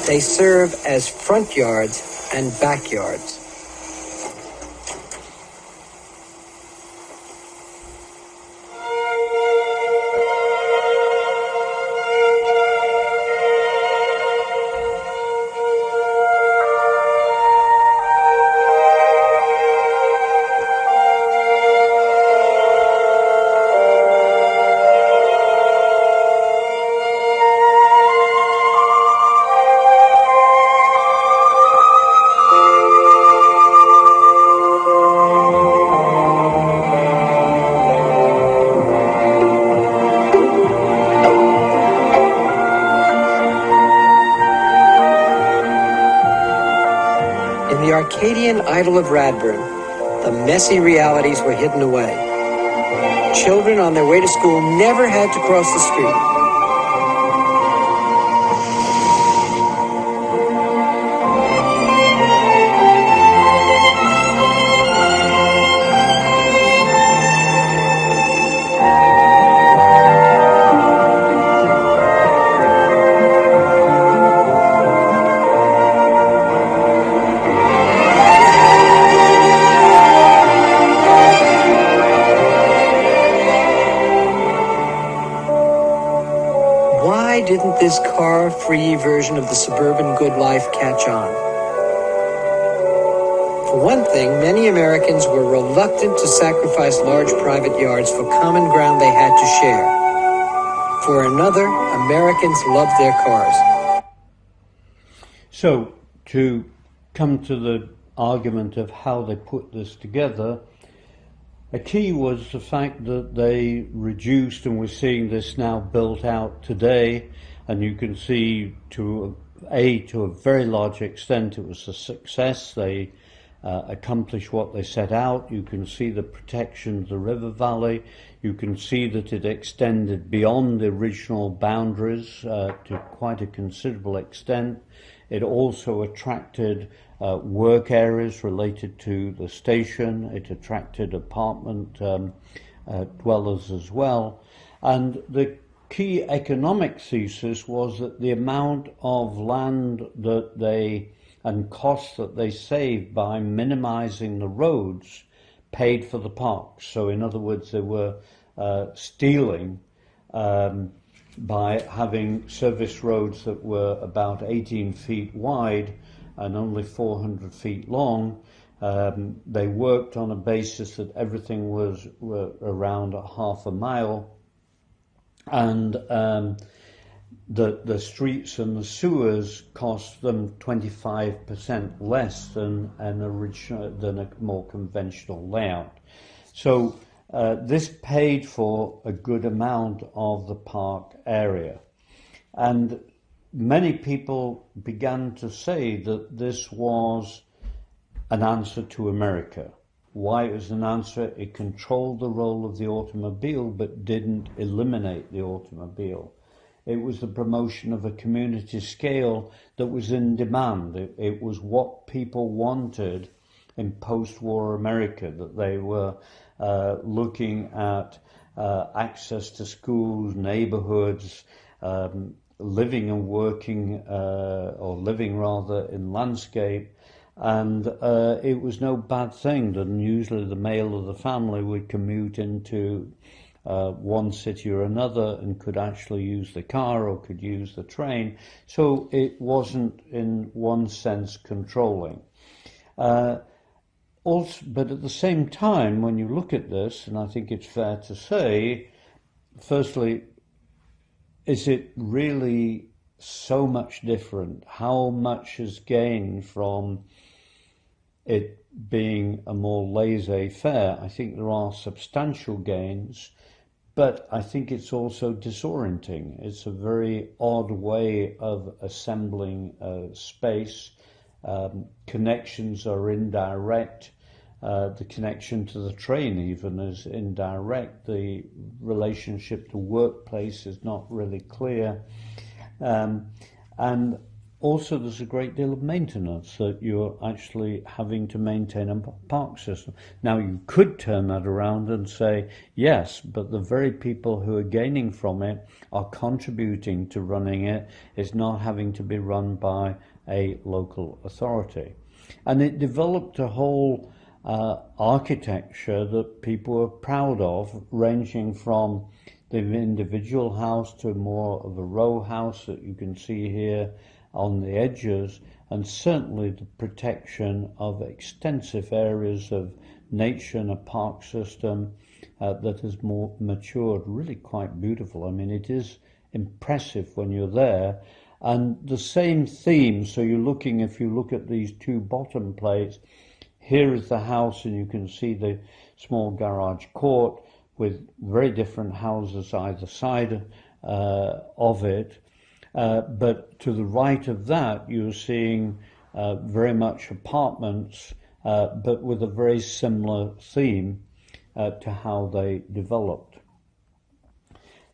they serve as front yards and backyards. In the Arcadian idyll of Radburn, the messy realities were hidden away. Children on their way to school never had to cross the street. Why didn't this car-free version of the suburban good life catch on? For one thing, many Americans were reluctant to sacrifice large private yards for common ground they had to share. For another, Americans loved their cars.
So, to come to the argument of how they put this together, a key was the fact that they reduced, and we're seeing this now built out today, and you can see to a very large extent it was a success. They accomplished what they set out. You can see the protection of the river valley. You can see that it extended beyond the original boundaries to quite a considerable extent. It also attracted work areas related to the station. It attracted apartment dwellers as well. And the key economic thesis was that the amount of land and costs that they saved by minimizing the roads paid for the parks. So in other words, they were stealing by having service roads that were about 18 feet wide and only 400 feet long. They worked on a basis that everything was around a half a mile, and the streets and the sewers cost them 25% less than a more conventional layout. So this paid for a good amount of the park area, and many people began to say that this was an answer to America. Why it was an answer? It controlled the role of the automobile but didn't eliminate the automobile. It was the promotion of a community scale that was in demand. It was what people wanted in post-war America, that they were looking at access to schools, neighborhoods, living and working, or living rather, in landscape. And it was no bad thing that usually the male of the family would commute into one city or another and could actually use the car or could use the train. So it wasn't in one sense controlling. Also, but at the same time, when you look at this, and I think it's fair to say, firstly, is it really so much different? How much has gained from it being a more laissez-faire? I think there are substantial gains, but I think it's also disorienting. It's a very odd way of assembling space. Connections are indirect. The connection to the train even is indirect. The relationship to workplace is not really clear. And also there's a great deal of maintenance that you're actually having to maintain a park system. Now you could turn that around and say, yes, but the very people who are gaining from it are contributing to running it. It's not having to be run by a local authority. And it developed a whole architecture that people were proud of, ranging from the individual house to more of a row house that you can see here on the edges, and certainly the protection of extensive areas of nature and a park system that has more matured, really quite beautiful. I mean, it is impressive when you're there. And the same theme, so you're looking, if you look at these two bottom plates, here is the house and you can see the small garage court with very different houses either side of it. But to the right of that, you're seeing very much apartments, but with a very similar theme to how they developed.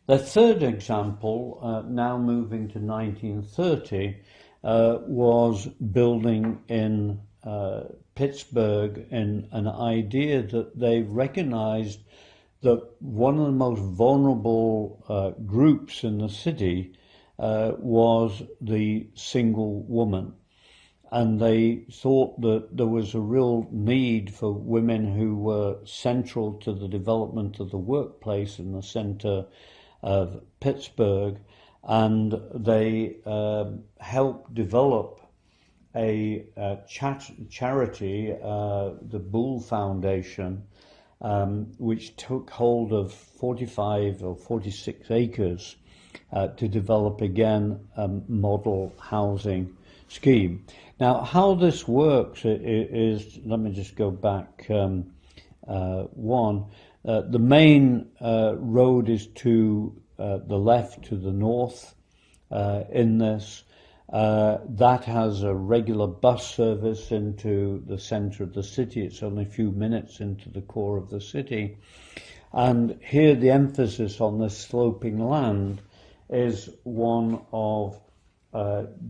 The third example, now moving to 1930, was building in Pittsburgh, in an idea that they recognized that one of the most vulnerable groups in the city was the single woman. And they thought that there was a real need for women who were central to the development of the workplace in the center of Pittsburgh. And they helped develop a charity, the Bull Foundation, which took hold of 45 or 46 acres to develop again a model housing scheme. Now, how this works is, let me just go back one. The main road is to the left, to the north in this. That has a regular bus service into the center of the city. It's only a few minutes into the core of the city. And here the emphasis on this sloping land is one of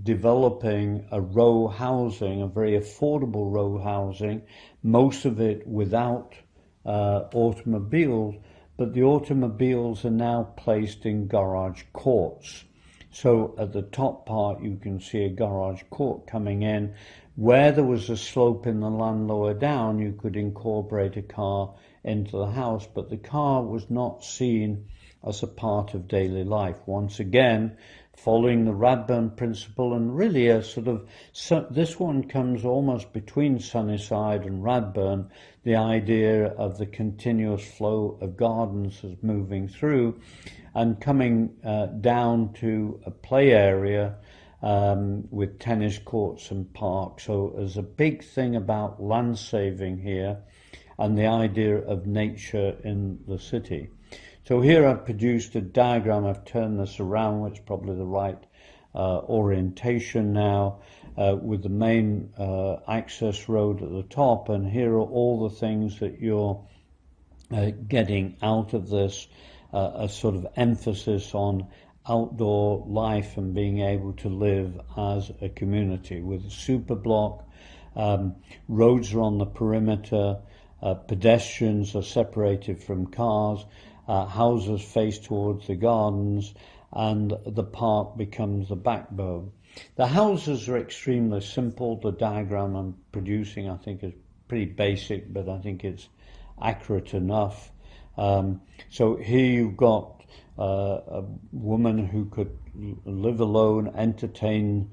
developing a row housing, a very affordable row housing, most of it without automobiles, but the automobiles are now placed in garage courts. So at the top part you can see a garage court coming in, Where there was a slope in the land lower down, you could incorporate a car into the house, but the car was not seen as a part of daily life. Once again, following the Radburn principle, and really a sort of, this one comes almost between Sunnyside and Radburn, the idea of the continuous flow of gardens as moving through and coming down to a play area with tennis courts and parks. So there's a big thing about land saving here and the idea of nature in the city. So here I've produced a diagram. I've turned this around, which is probably the right orientation now, with the main access road at the top, and here are all the things that you're getting out of this, a sort of emphasis on outdoor life and being able to live as a community with a super block. Roads are on the perimeter, pedestrians are separated from cars, houses face towards the gardens, and the park becomes the backbone. The houses are extremely simple. The diagram I'm producing, I think, is pretty basic, but I think it's accurate enough. So here you've got a woman who could live alone, entertain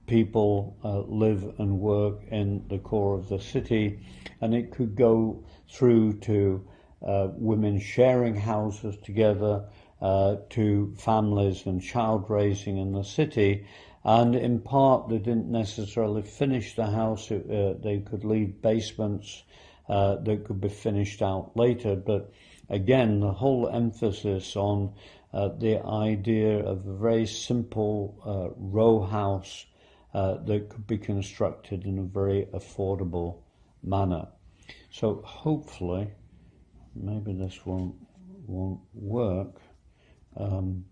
people, live and work in the core of the city, and it could go through to women sharing houses together, to families and child raising in the city. And in part, they didn't necessarily finish the house. They could leave basements that could be finished out later. But again, the whole emphasis on the idea of a very simple row house that could be constructed in a very affordable manner. So hopefully, maybe this won't work. I'm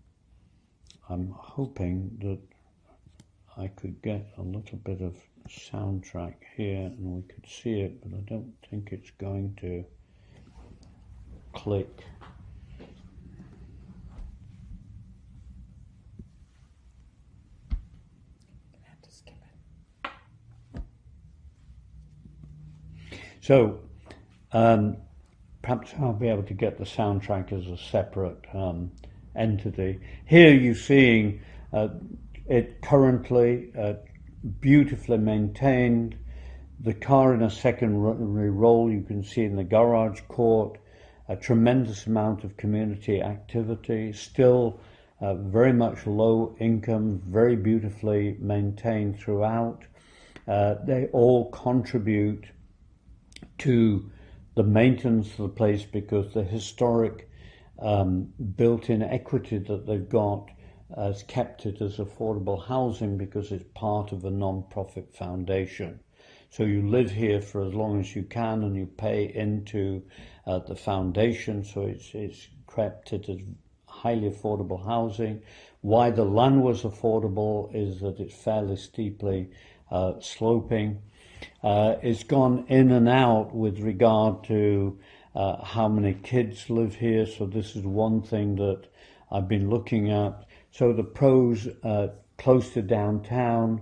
hoping that I could get a little bit of soundtrack here and we could see it, but I don't think it's going to click. So perhaps I'll be able to get the soundtrack as a separate entity. Here you're seeing it currently beautifully maintained. The car in a secondary role you can see in the garage court. A tremendous amount of community activity, still very much low income, very beautifully maintained throughout. They all contribute to the maintenance of the place because the historic built-in equity that they've got has kept it as affordable housing because it's part of a non-profit foundation. So you live here for as long as you can and you pay into the foundation, so it's kept it as highly affordable housing. Why the land was affordable is that it's fairly steeply sloping. It's gone in and out with regard to how many kids live here, so this is one thing that I've been looking at. So the pros, close to downtown,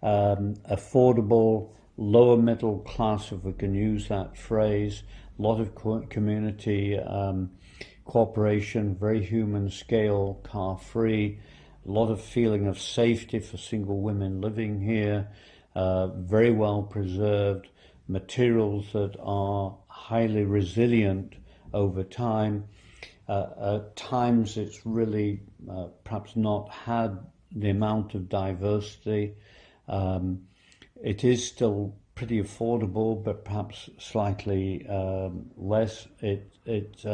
affordable, lower middle class, if we can use that phrase, a lot of community cooperation, very human scale, car free, a lot of feeling of safety for single women living here, very well preserved, materials that are highly resilient over time. At times it's really perhaps not had the amount of diversity. It is still pretty affordable, but perhaps slightly less. It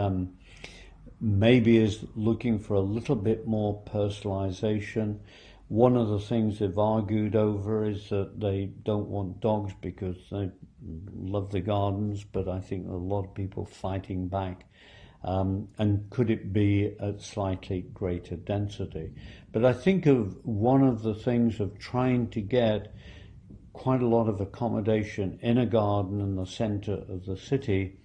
maybe is looking for a little bit more personalization. One of the things they've argued over is that they don't want dogs because they love the gardens, but I think a lot of people fighting back. And could it be at slightly greater density? But I think of one of the things of trying to get quite a lot of accommodation in a garden in the centre of the city.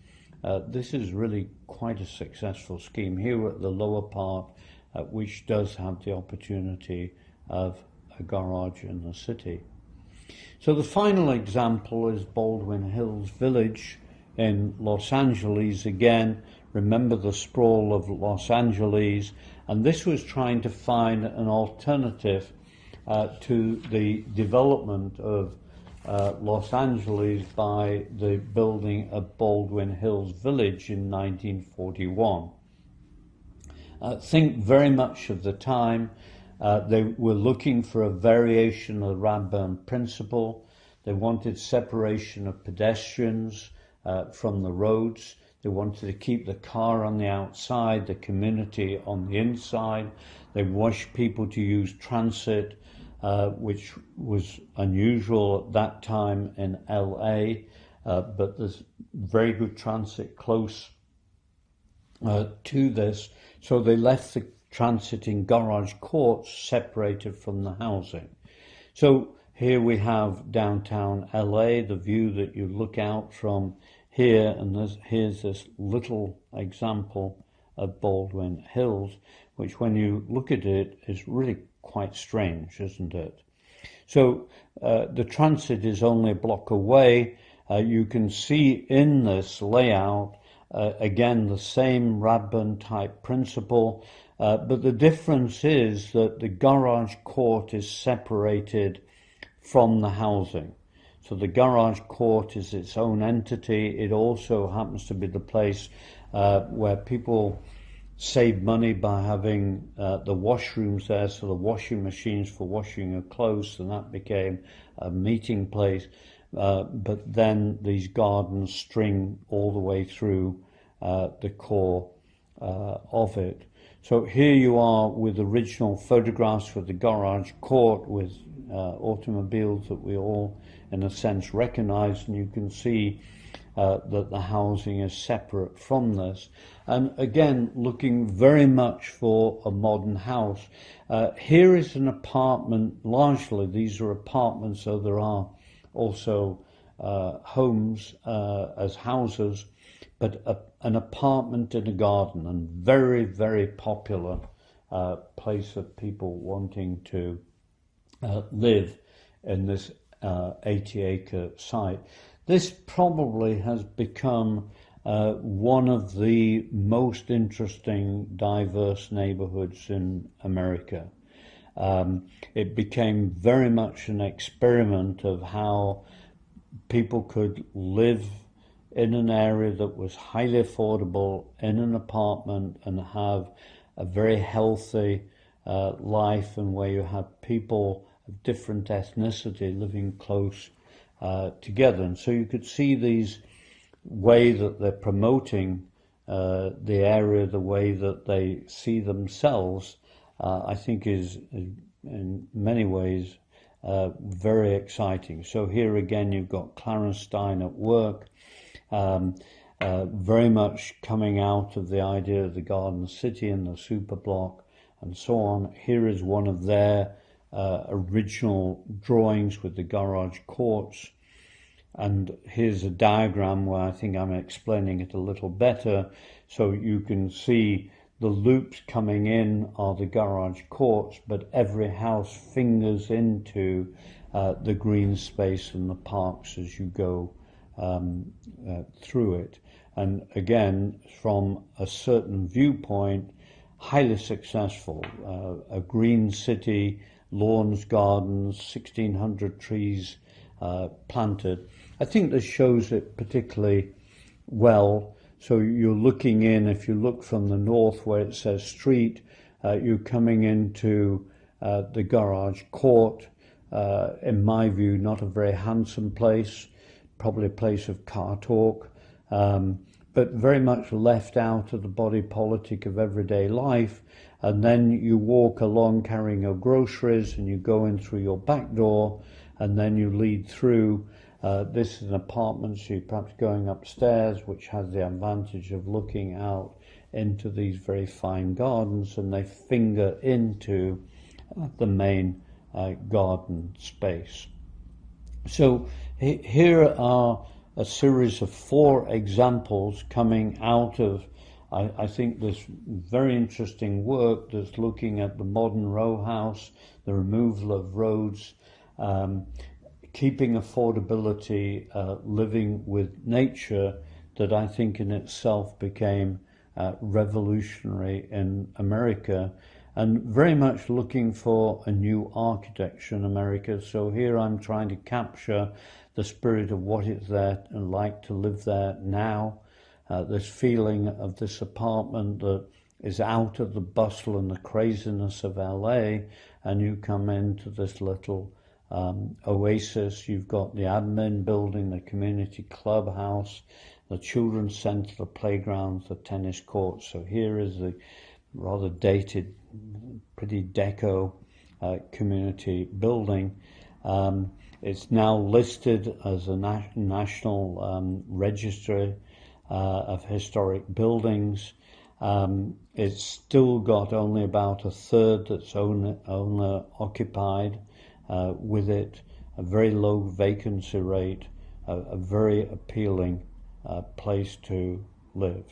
This is really quite a successful scheme. Here we're at the lower part, which does have the opportunity of a garage in the city. So the final example is Baldwin Hills Village in Los Angeles again. Remember the sprawl of Los Angeles, and this was trying to find an alternative to the development of Los Angeles by the building of Baldwin Hills Village in 1941. Think very much of the time. They were looking for a variation of the Radburn principle. They wanted separation of pedestrians from the roads. They wanted to keep the car on the outside, the community on the inside. They wished people to use transit, which was unusual at that time in LA, but there's very good transit close to this. So they left the transit in garage courts separated from the housing. So here we have downtown LA, the view that you look out from here, and here's this little example of Baldwin Hills, which when you look at it is really quite strange, isn't it? So the transit is only a block away. You can see in this layout again the same Radburn type principle, but the difference is that the garage court is separated from the housing. So the garage court is its own entity. It also happens to be the place where people save money by having the washrooms there, so the washing machines for washing your clothes, and that became a meeting place. But then these gardens string all the way through the core of it. So here you are with original photographs for the garage court with automobiles that we all, in a sense, recognize, and you can see that the housing is separate from this. And again, looking very much for a modern house. Here is an apartment, largely these are apartments, so there are also homes as houses, but an apartment in a garden, and very, very popular place of people wanting to live in this 80-acre site. This probably has become one of the most interesting, diverse neighborhoods in America. It became very much an experiment of how people could live in an area that was highly affordable in an apartment and have a very healthy life, and where you have people of different ethnicity living close together. And so you could see these way that they're promoting the area, the way that they see themselves, I think is in many ways very exciting. So here again you've got Clarence Stein at work, very much coming out of the idea of the Garden City and the super block and so on. Here is one of their original drawings with the garage courts, and here's a diagram where I think I'm explaining it a little better. So you can see the loops coming in are the garage courts, but every house fingers into the green space and the parks as you go through it. And again, from a certain viewpoint, highly successful. A green city, lawns, gardens, 1,600 trees planted. I think this shows it particularly well. So you're looking in, if you look from the north where it says street, you're coming into the garage court. In my view, not a very handsome place, probably a place of car talk, but very much left out of the body politic of everyday life. And then you walk along carrying your groceries and you go in through your back door, and then you lead through. This is an apartment, so you're perhaps going upstairs, which has the advantage of looking out into these very fine gardens, and they finger into the main garden space. So here are a series of 4 examples coming out of, I think, this very interesting work that's looking at the modern row house, the removal of roads, keeping affordability, living with nature, that I think in itself became revolutionary in America, and very much looking for a new architecture in America. So here I'm trying to capture the spirit of what it's there and like to live there now. This feeling of this apartment that is out of the bustle and the craziness of LA, and you come into this little oasis. You've got the admin building, the community clubhouse, the children's centre, the playgrounds, the tennis courts. So here is the rather dated, pretty deco community building. It's now listed as a national registry of historic buildings. It's still got only about a third that's owner occupied with it, a very low vacancy rate, a very appealing place to live.